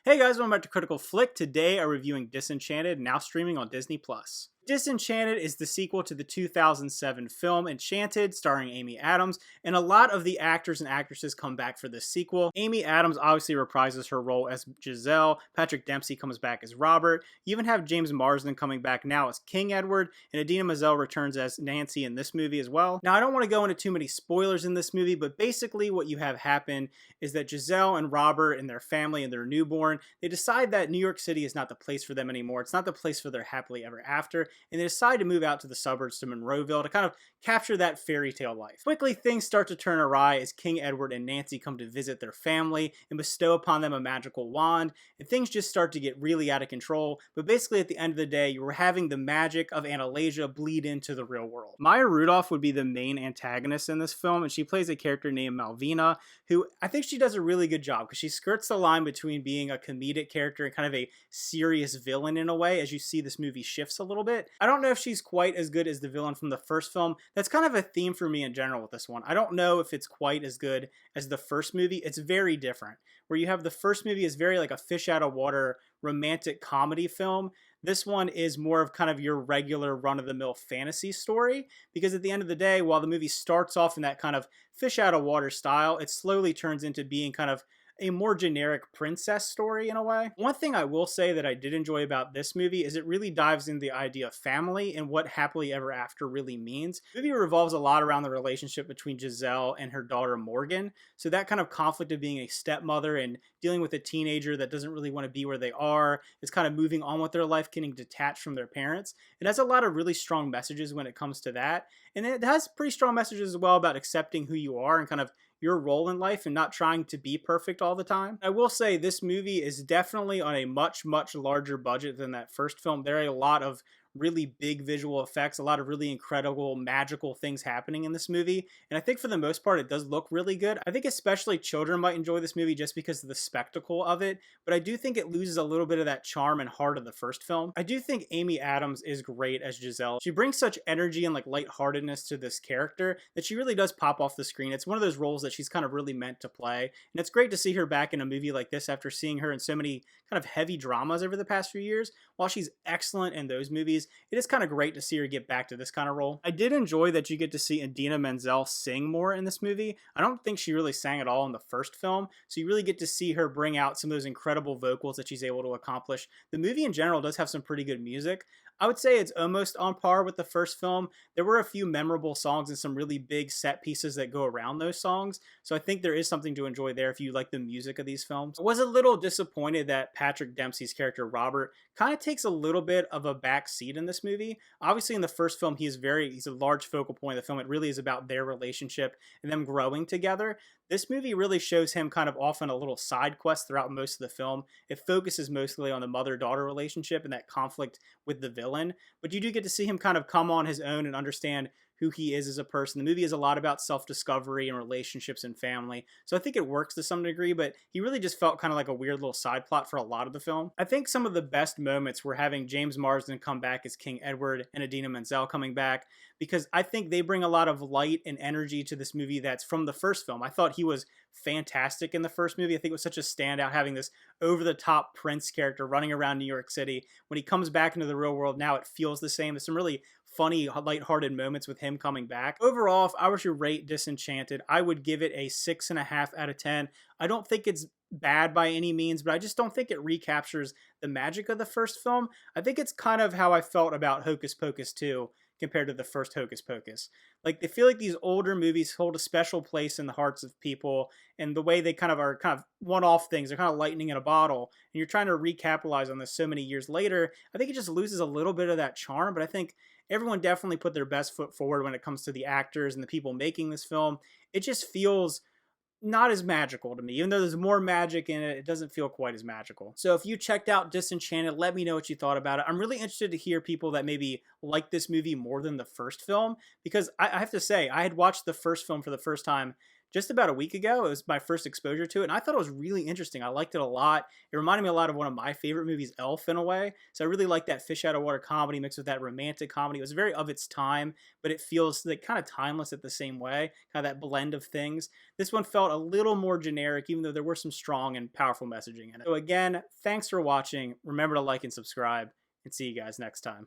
Hey guys, welcome back to Critical Flick. Today I'm reviewing Disenchanted, now streaming on Disney+. Disenchanted is the sequel to the 2007 film Enchanted, starring Amy Adams, and a lot of the actors and actresses come back for this sequel. Amy Adams obviously reprises her role as Giselle, Patrick Dempsey comes back as Robert, you even have James Marsden coming back now as King Edward, and Idina Menzel returns as Nancy in this movie as well. Now I don't want to go into too many spoilers in this movie, but basically what you have happen is that Giselle and Robert and their family and their newborn, they decide that New York City is not the place for them anymore. It's not the place for their happily ever after, and they decide to move out to the suburbs to Monroeville to kind of capture that fairy tale life. Quickly, things start to turn awry as King Edward and Nancy come to visit their family and bestow upon them a magical wand, and things just start to get really out of control. But basically, at the end of the day, you were having the magic of Analasia bleed into the real world. Maya Rudolph would be the main antagonist in this film, and she plays a character named Malvina, who I think she does a really good job because she skirts the line between being a comedic character and kind of a serious villain in a way as you see this movie shifts a little bit. I don't know if she's quite as good as the villain from the first film. That's kind of a theme for me in general with this one. I don't know if it's quite as good as the first movie. It's very different. Where you have the first movie is very like a fish out of water romantic comedy film. This one is more of kind of your regular run-of-the-mill fantasy story, because at the end of the day, while the movie starts off in that kind of fish out of water style, it slowly turns into being kind of a more generic princess story in a way. One thing I will say that I did enjoy about this movie is it really dives into the idea of family and what happily ever after really means. The movie revolves a lot around the relationship between Giselle and her daughter Morgan. So that kind of conflict of being a stepmother and dealing with a teenager that doesn't really want to be where they are, is kind of moving on with their life, getting detached from their parents. It has a lot of really strong messages when it comes to that. And it has pretty strong messages as well about accepting who you are and kind of your role in life and not trying to be perfect all the time. I will say this movie is definitely on a much, much larger budget than that first film. There are a lot of really big visual effects, a lot of really incredible magical things happening in this movie, and I think for the most part it does look really good. I think especially children might enjoy this movie just because of the spectacle of it, but I do think it loses a little bit of that charm and heart of the first film. I do think Amy Adams is great as Giselle. She brings such energy and like lightheartedness to this character that she really does pop off the screen. It's one of those roles that she's kind of really meant to play, and it's great to see her back in a movie like this after seeing her in so many kind of heavy dramas over the past few years. While she's excellent in those movies, it is kind of great to see her get back to this kind of role. I did enjoy that you get to see Idina Menzel sing more in this movie. I don't think she really sang at all in the first film, so you really get to see her bring out some of those incredible vocals that she's able to accomplish. The movie in general does have some pretty good music. I would say it's almost on par with the first film. There were a few memorable songs and some really big set pieces that go around those songs, so I think there is something to enjoy there if you like the music of these films. I was a little disappointed that Patrick Dempsey's character Robert kind of takes a little bit of a back seat in this movie. Obviously in the first film he's a large focal point of the film. It really is about their relationship and them growing together. This movie really shows him kind of off on a little side quest throughout most of the film. It focuses mostly on the mother-daughter relationship and that conflict with the villain, but you do get to see him kind of come on his own and understand who he is as a person. The movie is a lot about self-discovery and relationships and family, so I think it works to some degree, but he really just felt kind of like a weird little side plot for a lot of the film. I think some of the best moments were having James Marsden come back as King Edward and Idina Menzel coming back, because I think they bring a lot of light and energy to this movie that's from the first film. I thought he was fantastic in the first movie. I think it was such a standout having this over-the-top prince character running around New York City. When he comes back into the real world now, it feels the same. There's some really funny, lighthearted moments with him coming back. Overall, if I were to rate Disenchanted, I would give it a 6.5 out of 10. I don't think it's bad by any means, but I just don't think it recaptures the magic of the first film. I think it's kind of how I felt about Hocus Pocus 2 compared to the first Hocus Pocus. Like, they feel like these older movies hold a special place in the hearts of people, and the way they kind of one-off things, they're kind of lightning in a bottle, and you're trying to recapitalize on this so many years later. I think it just loses a little bit of that charm, but I think everyone definitely put their best foot forward when it comes to the actors and the people making this film. It just feels not as magical to me. Even though there's more magic in it, it doesn't feel quite as magical. So if you checked out Disenchanted, let me know what you thought about it. I'm really interested to hear people that maybe like this movie more than the first film, because I have to say, I had watched the first film for the first time just about a week ago. It was my first exposure to it, and I thought it was really interesting. I liked it a lot. It reminded me a lot of one of my favorite movies, Elf, in a way. So I really like that fish out of water comedy mixed with that romantic comedy. It was very of its time, but it feels like kind of timeless at the same way, kind of that blend of things. This one felt a little more generic, even though there were some strong and powerful messaging in it. So again, thanks for watching. Remember to like and subscribe, and see you guys next time.